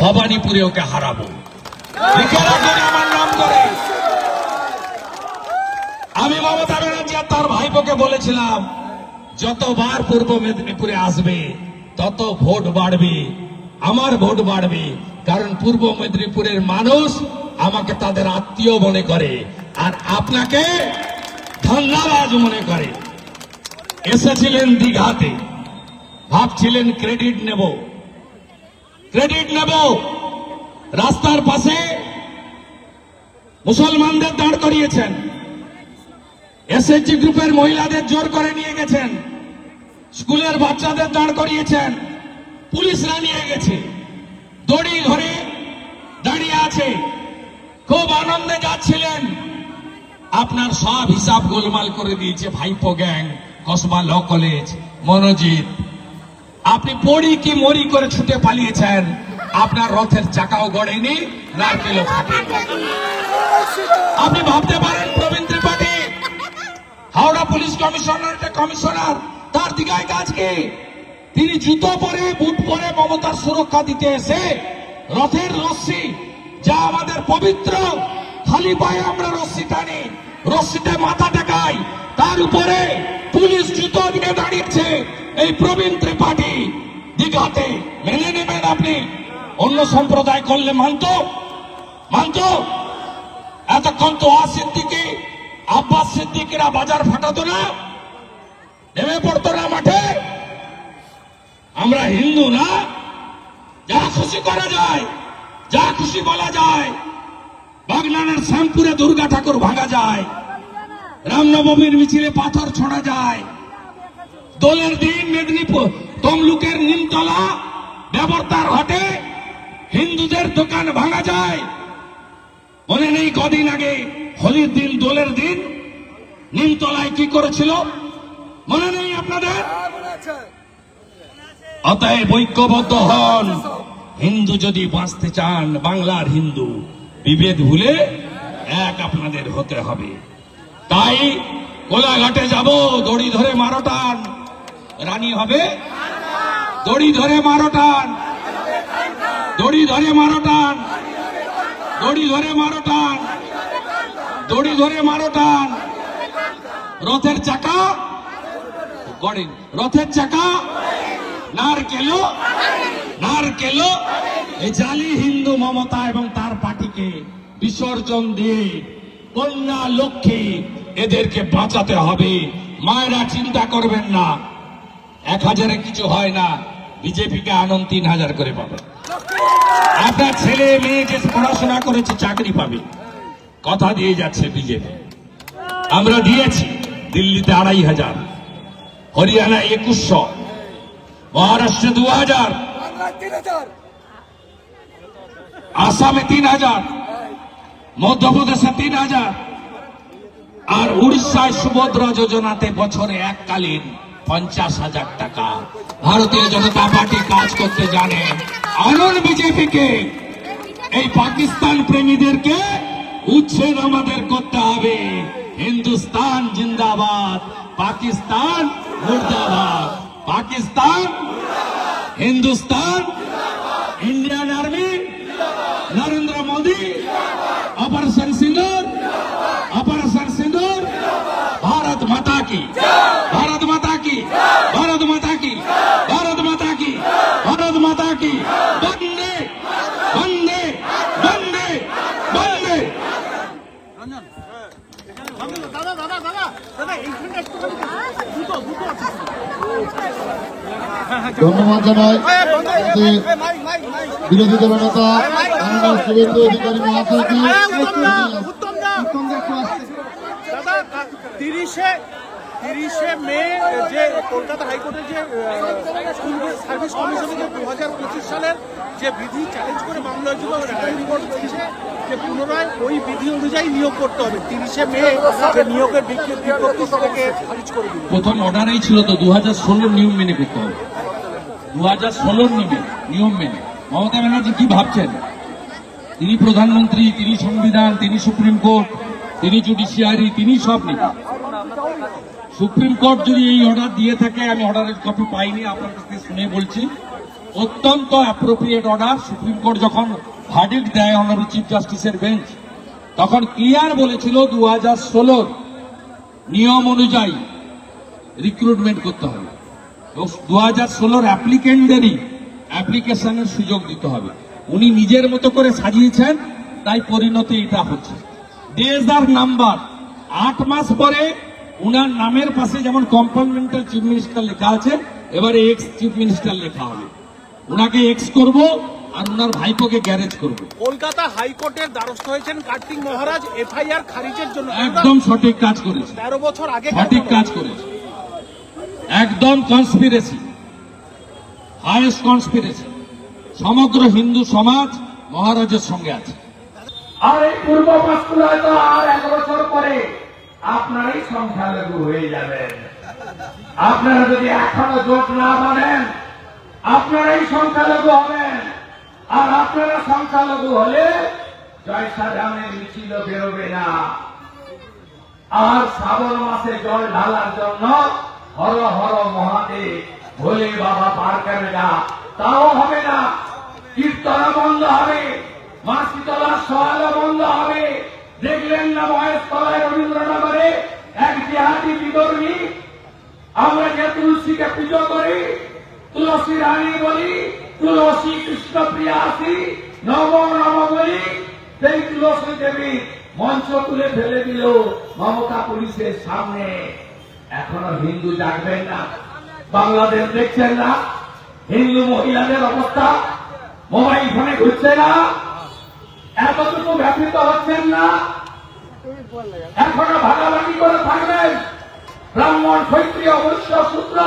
ভবানীপুরে ওকে হারাবো। লিখে রাখুন আমার নাম করে। আমি মমতা ব্যানার্জি আর তার ভাইপোকে বলেছিলাম, যতবার পূর্ব মেদিনীপুরে আসবে তত ভোট বাড়বে, আমার ভোট বাড়বে, কারণ পূর্ব মেদিনীপুরের মানুষ আমাকে তাদের আত্মীয় মনে করে আর আপনাকে ধান্দাবাজ মনে করে। এসেছিলেন দীঘাতে, ভাবছিলেন ক্রেডিট নেব, রাস্তার পাশে মুসলমানদের দাঁড় করিয়েছেন, এসএইচজি গ্রুপের মহিলাদের জোর করে নিয়ে গেছেন, স্কুলের বাচ্চাদের দাঁড় করিয়েছেন, পুলিশরা নিয়ে গেছে, দড়ি ধরে দাঁড়িয়ে আছে, খুব আনন্দে যাচ্ছিলেন। আপনার সব হিসাব গোলমাল করে দিয়েছে ভাইপো gang, Kasba law college, Manojit. আপনি পড়ি কি মরি করে ছুটে পালিয়েছেন। আপনার রথের চাকাও গড়েনি, নারকেলও ফাটেনি। আপনি ভাবতে পারেন প্রবীণ ত্রিপাঠী হাওড়া পুলিশ কমিশনার, তার দিঘায় কাজ কি? তিনি জুতো পরে বুট পরে মমতার সুরক্ষা দিতে এসে রথের রশ্মি, যা আমাদের পবিত্র, খালি পায়ে আমরা রশ্মি টানি, রশ্মিতে মাথা টেকাই, তার উপরে পুলিশ জুতো দিয়ে দাঁড়িয়েছে এই প্রবীণ ত্রিপাঠী দীঘাতে। মেনে নেবেন আপনি? অন্য সম্প্রদায় করলে মানত? এতক্ষণ তো সিদ্দিকী, আব্বাস সিদ্দিকীরা বাজার ফাটাতো না, নেমে পড়তো না মাঠে? আমরা হিন্দু না? যা খুশি করা যায়, যা খুশি বলা যায়। বাগনানের শ্যামপুরে দুর্গা ঠাকুর ভাঙা যায়, রামনবমীর মিছিলে পাথর ছোড়া যায়, দোলের দিন মেদিনীপুর তমলুকের নিমতলা ব্যবতার ঘাটে হিন্দুদের দোকান ভাঙা যায়। মনে নেই কদিন আগে হোলির দিন, দোলের দিন নিমতলায় কি করেছিল? মনে নেই আপনাদের? অতএব ঐক্যবদ্ধ হন। হিন্দু যদি বাঁচতে চান, বাংলার হিন্দু, বিভেদ ভুলে এক আপনাদের হতে হবে। তাই কোলাঘাটে যাব, দড়ি ধরে মারো টান, রানী হবে দড়ি ধরে মারো টান, দড়ি ধরে মারো টান, দড়ি ধরে মারো টান, দড়ি ধরে মারো টান। রথের চাকা গড়েন, রথের চাকা নারকেলো এই জালি হিন্দু মমতা এবং তার পার্টিকে বিসর্জন দিয়ে কন্যা লক্ষ্মী এদেরকে বাঁচাতে হবে। মায়েরা চিন্তা করবেন না, 1000-এ কিছু হয় না, বিজেপিকে আনন্দ 3000 করে পাবে। আপনার ছেলে মেয়ে যে পড়াশোনা করেছে চাকরি পাবে, কথা দিয়ে যাচ্ছে বিজেপি। আমরা দিয়েছি দিল্লিতে 2500, হরিয়ানায় 2100, মহারাষ্ট্রে 2000, আসামে 3000, মধ্যপ্রদেশে 3000, আর উড়িষ্যায় সুভদ্রা যোজনাতে বছরে এককালীন 50,000 টাকা। ভারতীয় জনতা পার্টি কাজ করতে জানে। আনন্দ বিজেপিকে, এই পাকিস্তান প্রেমীদেরকে উচ্ছেদ আমাদের করতে হবে। হিন্দুস্তান জিন্দাবাদ, পাকিস্তান মুর্দাবাদ। Pakistan, Hindustan, Indian army, Narendra Modi, operation Sindoor, operation Sindoor. Bharat Mata की, भारत माता की, भारत माता की, भारत माता की, भारत माता की। वंदे वंदे वंदे वंदे। ধন্যবাদ জানাই বিরোধী দলনেতা শুভেন্দু অধিকারী মহাশয়কে। 30শে মে যে কলকাতা হাইকোর্টের যে স্কুল সার্ভিস কমিশনে যে 2025 সালের যে বিধি চ্যালেঞ্জ করে মামলা হয়েছিল, সুপ্রিম কোর্ট বলছে যে পুনরায় ওই বিধি অনুযায়ী নিয়োগ করতে হবে। 30শে মে যে নিয়োগের বিজ্ঞপ্তি সেটাকে খারিজ করে দিল। প্রথম অর্ডারেই ছিল তো 2016 নিয়ম মেনে করতে হবে। 2016 নিয়ম মেনে। মমতা ব্যানার্জি কি ভাবছেন? তিনি প্রধানমন্ত্রী, তিনি সংবিধান, তিনি সুপ্রিম কোর্ট, তিনি জুডিশিয়ারি, তিনি সব নেতা। সুপ্রিম কোর্ট যদি এই অর্ডার দিয়ে থাকে, আমি অর্ডারের কপি পাইনি, আপনার কাছ থেকে শুনে বলছি, অত্যন্ত অ্যাপ্রোপ্রিয়েট অর্ডার। সুপ্রিম কোর্ট যখন ভার্ডিক্ট দেয় অনারেবল চিফ জাস্টিসের বেঞ্চ, তখন ক্লিয়ার বলেছিল 2016 নিয়ম অনুযায়ী রিক্রুটমেন্ট করতে হবে, 2016 অ্যাপ্লিকেন্টদেরই অ্যাপ্লিকেশনের সুযোগ দিতে হবে। উনি নিজের মতো করে সাজিয়েছেন, তাই পরিণতি এটা হচ্ছে। ডেজ আর নাম্বার, 8 মাস পরে উনার নামের পাশে যেমন কম্পার্টমেন্টাল চিফ মিনিস্টার লেখা আছে, এবারে এক্স চিফ মিনিস্টার লেখা হবে। উনাকে এক্স করব আর উনার ভাইপোকে গ্যারেজ করব। কলকাতা হাইকোর্টের দ্বারস্থ হয়েছেন কার্তিক মহারাজ এফআইআর খারিজের জন্য। একদম সঠিক কাজ করেছে, 13 বছর আগে সঠিক কাজ করেছে, একদম কনস্পিরেসি, হাইয়েস্ট কনস্পিরেসি। সমগ্র হিন্দু সমাজ মহারাজের সঙ্গে আছে। আর এই পূর্ব পাঁশকুড়ায় তো আর 1 বছর পরে আপনারাই সংখ্যালঘু হয়ে যাবেন। আপনারা যদি এখনো জোট না বাঁধেন, আপনারাই সংখ্যালঘু হবেন। আর আপনারা সংখ্যালঘু হলে জয়সাধারণের মিছিল বেরোবে না। আর শ্রাবণ মাসে জল ঢালার জন্য হর হর মহাদেব ভোলে বাবা পার করে না, তাও হবে না। কীর্তনা বন্ধ হবে, মা শীতলার সওয়ালও বন্ধ হবে। দেখলেন না মহেশতলায় রবীন্দ্রনগরে এক জিহাদি বিধর্মী, আমরা যে তুলসীকে পুজো করি, তুলসী রানী বলি, তুলসী কৃষ্ণ প্রিয়াসী নম নম বলি, সেই তুলসী দেবী মঞ্চ তুলে ফেলে দিল মমতা পুলিশের সামনে। এখনো হিন্দু জাগবেন না? বাংলাদেশ দেখছেন না হিন্দু মহিলাদের অবস্থা? মোবাইল ফোনে ঘুরছে না? এতটুকু ব্যথিত হচ্ছেন না? এখনো ভাগাভাগি করে থাকবেন? ব্রাহ্মণ, ক্ষত্রিয়, বৈশ্য, শূদ্র,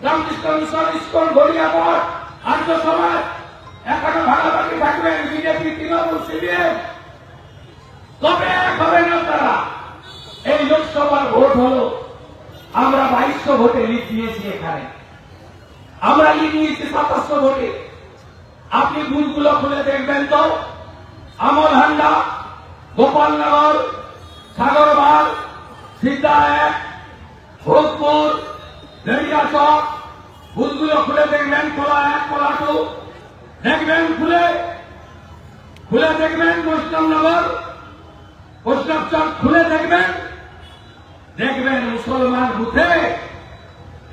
রামকৃষ্ণ মিশন, ইস্কন, গড়িয়া মঠ, আর্য সমাজ এখনো ভাগাভাগি থাকবেন? বিজেপি, তৃণমূল, সিপিএম কবে এক হবেন আপনারা? এই লোকসভার ভোট হলো, আমরা 2200 ভোটে লিড দিয়েছি। এখানে আমরা লিড নিয়েছি 2700 ভোটে। আপনি বুথগুলো খুলে দেখবেন তো, আমলহান্ডা, গোপালনগর, সাগরবাগ, সিদ্ধা 1, ভোজপুর, দেড়িয়াচক, বুথগুলো খুলে দেখবেন। কোলা 1, কোলা 2 দেখবেন, খুলে দেখবেন। বৈষ্ণবনগর, বৈষ্ণবচক খুলে দেখবেন। দেখবেন মুসলমান বুথে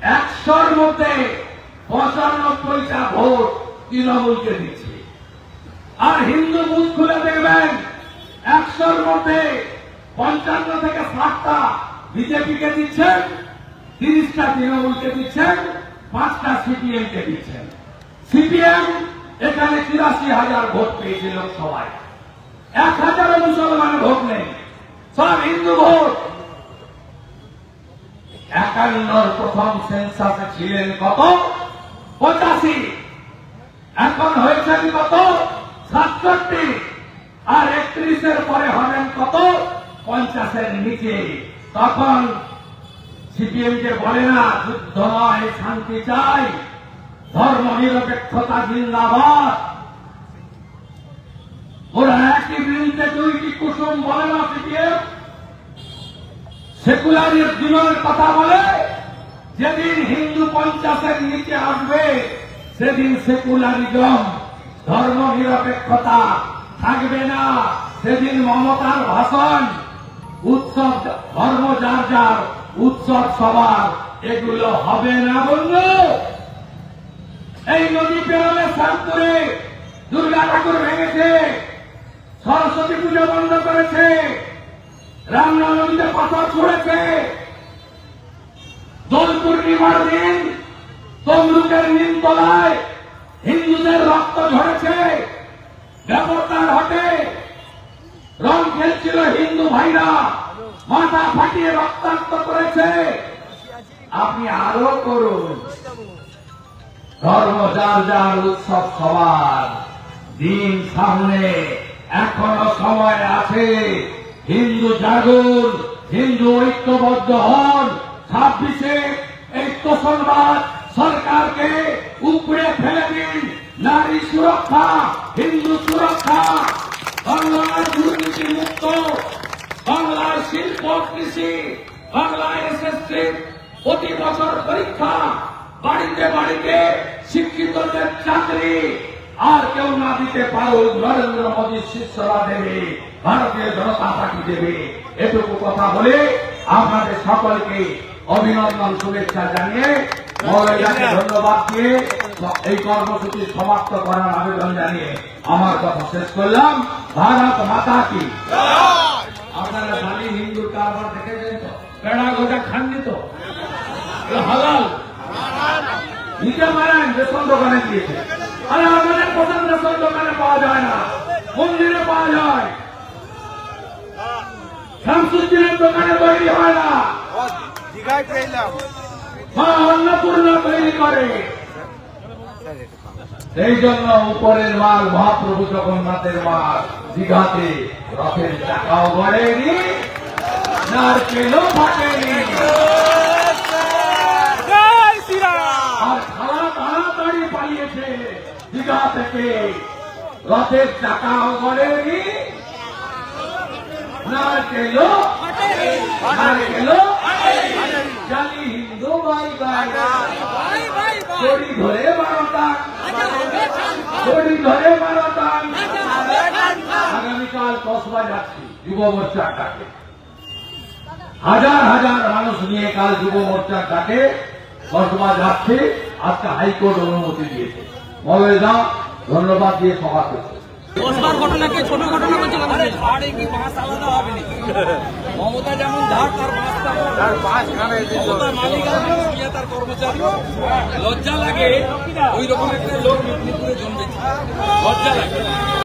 100-র মধ্যে 95টা ভোট তৃণমূলকে দিচ্ছে। আর হিন্দু বুথ খুলে দেখবেন 100-র মধ্যে 55 থেকে 60টা বিজেপিকে দিচ্ছেন, 30টা তৃণমূলকে দিচ্ছেন, 5টা সিপিএমকে দিচ্ছেন। সিপিএম এখানে 83,000 ভোট পেয়েছে লোকসভায়, 1,000 মুসলমান ভোট নেই, সব হিন্দু ভোট। 51-র প্রথম সেন্সাসে ছিলেন কত? 85। এখন হয়েছেন কত? 67। আর 31-এর পরে হবেন কত? 50-এর নিচে। তখন সিপিএম কে বলে না যুদ্ধ নয়, শান্তি চাই, ধর্ম নিরপেক্ষতা জিন্দাবাদ। ওরা একই বিরুদ্ধে 2টি কুসুম বলে না সিপিএম। সেকুলারের জীবনের কথা বলে, যেদিন হিন্দু 50-এর নিচে আসবে সেদিন সেকুলারিজম, ধর্ম নিরপেক্ষতা থাকবে না। সেদিন মমতার ভাষণ, উৎসব, ধর্ম যার যার, উৎসব সবার, এগুলো হবে না বন্ধু। এই নদী পেরোলে শ্যামপুরে দুর্গা ঠাকুর ভেঙেছে, সরস্বতী পুজো বন্ধ করেছে, রামনা নদীতে পাথর ছুড়েছে। দোল পূর্ণিমার দিন তমলুকের নিমতলায় হিন্দুদের রক্ত ঝরেছে, ব্যাপারটার হাটে রং খেলছিল হিন্দু ভাইরা, মাথা ফাটিয়ে রক্তাক্ত করেছে। আপনি আরো করুন, ধর্ম যার যার, উৎসব সবার, দিন সামনে, এখনো সময় আছে। হিন্দু জাগুন, হিন্দু ঐক্যবদ্ধ হন। 26-এ এই তোষণবাদ সরকারকে উপড়ে ফেলে দিন। নারী সুরক্ষা, হিন্দু সুরক্ষা, বাংলার দুর্নীতি মুক্ত, বাংলার শিল্প, কৃষি, বাংলার এসএসসি প্রতি বছর পরীক্ষা, বাড়িতে বাড়িতে শিক্ষিতদের চাকরি আর কেউ না দিতে পারুক, নরেন্দ্র মোদীর শিষ্যরা দেবে, ভারতীয় জনতা পার্টি দেবে। এটুকু কথা বলে আপনাদের সকলকে অভিনন্দন, শুভেচ্ছা জানিয়ে মৌলানাকে ধন্যবাদ দিয়ে এই কর্মসূচি সমাপ্ত করার আবেদন জানিয়ে আমার কথা শেষ করলাম। ভারত মাতা কি। আপনারা খালি হিন্দুর কারবার দেখেছেন তো, পেড়া গোটা খাননি তো, হালাল নিজে মারেন, রেশন দোকানে দিয়েছে। আরে আমাদের প্রধান রেশন দোকানে পাওয়া যায় না, মন্দিরে পাওয়া যায়, শামসুদ্দিনের দোকানে তৈরি হয় না, মা অন্নপূর্ণা তৈরি করে। সেই জন্য উপরের মাল মহাপ্রভু জগন্নাথের মাল দীঘাতে রথের চাকাও গড়েনি, নারকেলও ফাটেনি। আর খালা তাড়াতাড়ি পালিয়েছে দীঘা থেকে, রথের চাকাও গড়েনি, নারকেলও জানি হিন্দু ভাই ভাই, চড়ি ধরে 12টা, চড়ি ধরে 12টা। আগামীকাল কসবা যাচ্ছি যুব মোর্চার ডাকে, হাজার হাজার মানুষ নিয়ে কাল যুব মোর্চার ডাকে কসবা যাচ্ছে। আজকে হাইকোর্ট অনুমতি দিয়েছে। মৌলানা ধন্যবাদ দিয়ে সভা করছে। কসবার ঘটনাকে ছোট ঘটনা বলছে, ঝাড়ে কি বাঁশ আলাদা হবে না? মমতা যেমন ঝাড়, তার বাঁশ মমতার মালিক আর তার কর্মচারী। লজ্জা লাগে ওই রকম একটা লোক মেদিনীপুরে জন্মেছে, লজ্জা লাগে।